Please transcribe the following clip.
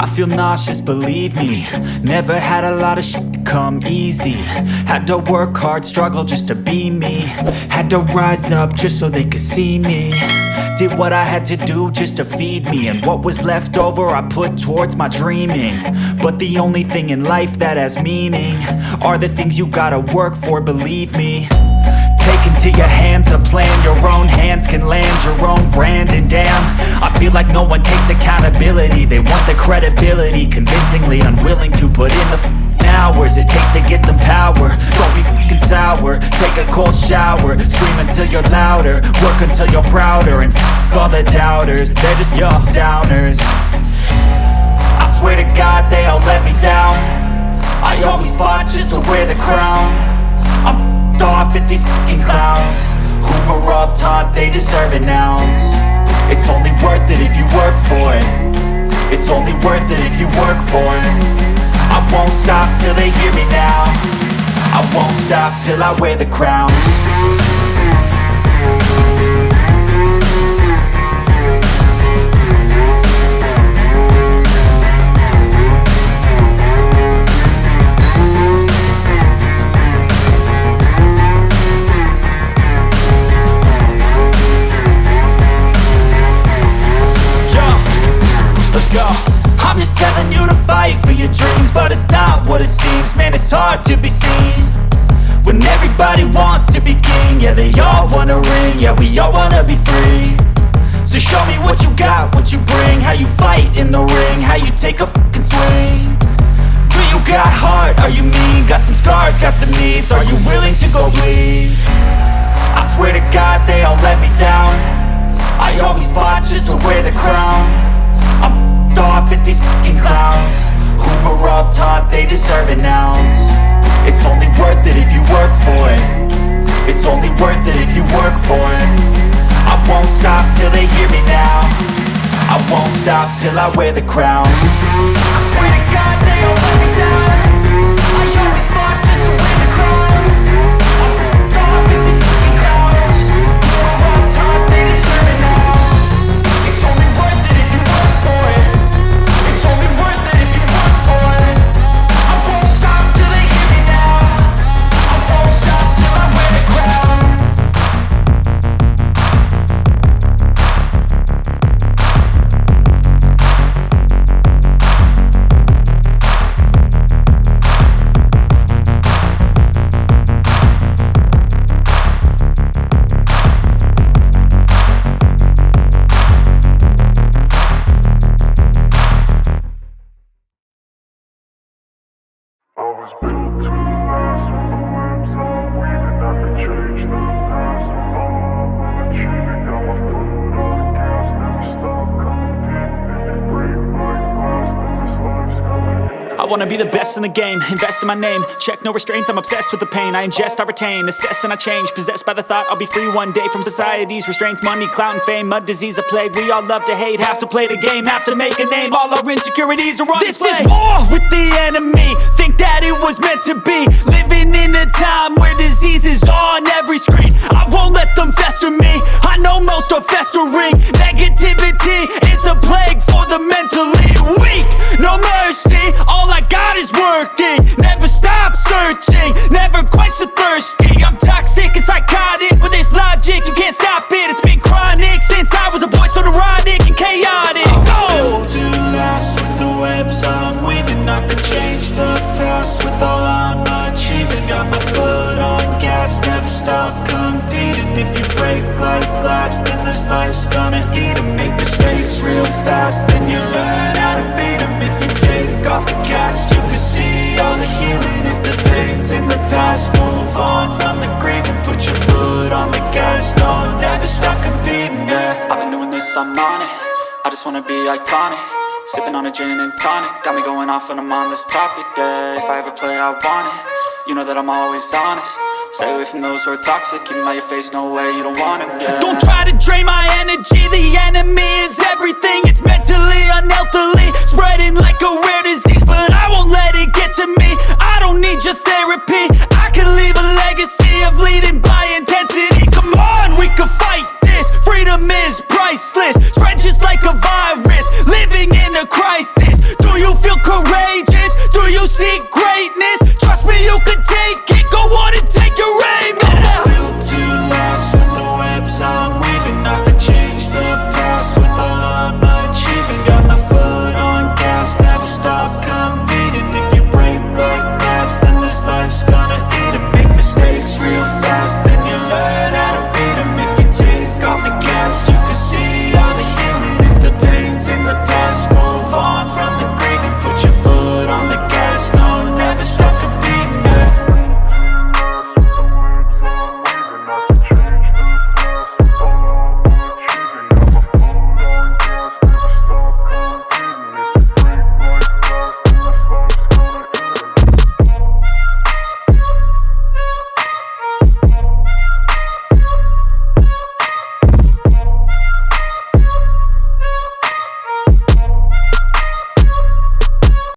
I feel nauseous, believe me. Never had a lot of shit come easy. Had to work hard, struggle just to be me. Had to rise up just so they could see me. Did what I had to do just to feed me. And what was left over I put towards my dreaming. But the only thing in life that has meaning are the things you gotta work for, believe me. Take into your hands a plan. Your own hands can land your own brand. And damn, I feel like no one takes accountability. They want the credibility, convincingly unwilling to put in the hours it takes to get some power. Don't be f***ing sour. Take a cold shower. Scream until you're louder. Work until you're prouder. And f*** all the doubters, they're just your downers. I swear to God they all let me down. I always fought just to wear the crown. I'm off at these fucking clowns who were all taught they deserve an ounce. It's only worth it if you work for it. It's only worth it if you work for it. I won't stop till they hear me now. I won't stop till I wear the crown. I'm just telling you to fight for your dreams, but it's not what it seems. Man, it's hard to be seen when everybody wants to be king. Yeah, they all wanna ring, yeah, we all wanna be free. So show me what you got, what you bring. How you fight in the ring, how you take a fucking swing. Do you got heart, are you mean? Got some scars, got some needs, are you willing to go bleed? I swear to God they all let me down. I always fought just to wear the crown. I'm off at these fucking clowns who were all taught they deserve an ounce. It's only worth it if you work for it. It's only worth it if you work for it. I won't stop till they hear me now. I won't stop till I wear the crown. I swear to God they all let me down. I always fought just to wear the crown. I'm off at these fucking clowns who were all taught they deserve an ounce. It's only worth it if you work for it. It's only worth it if you work for it. I won't stop till they hear me now. I won't stop till I wear the crown. I wanna be the best in the game, invest in my name. Check no restraints, I'm obsessed with the pain. I ingest, I retain, assess and I change. Possessed by the thought I'll be free one day from society's restraints. Money, clout and fame, mud, disease, a plague. We all love to hate, have to play the game, have to make a name. All our insecurities are on display. This is war with the enemy, think that it was meant to be. Living in a time where disease is on every screen. I won't let them fester me, I know most are festering. Negativity is a plague for the mentally weak. No mercy, all I got is working. Never stop searching, never quench the thirsty. I'm toxic and psychotic with this logic, you can't stop it. It's been chronic since I was a boy, so neurotic and chaotic. I'm built to last with the webs I'm weaving. I could change the past with all I'm achieving. Got my foot on gas, never stop competing. If you break like glass, then this life's gonna eat 'em. Make mistakes real fast, then you learn how to beat 'em. If you take off the cast, you can see all the healing. If the pain's in the past, move on from the grave and put your foot on the gas. No, never stop competing, yeah. I've been doing this, I'm on it. I just wanna be iconic. Sipping on a gin and tonic, got me going off when I'm on this topic, yeah. If I ever play, I want it. You know that I'm always honest. Stay away from those who are toxic. Keep them out your face, no way, you don't want them, yeah. Don't try to drain my energy, the enemy is everything. It's mentally unhealthy.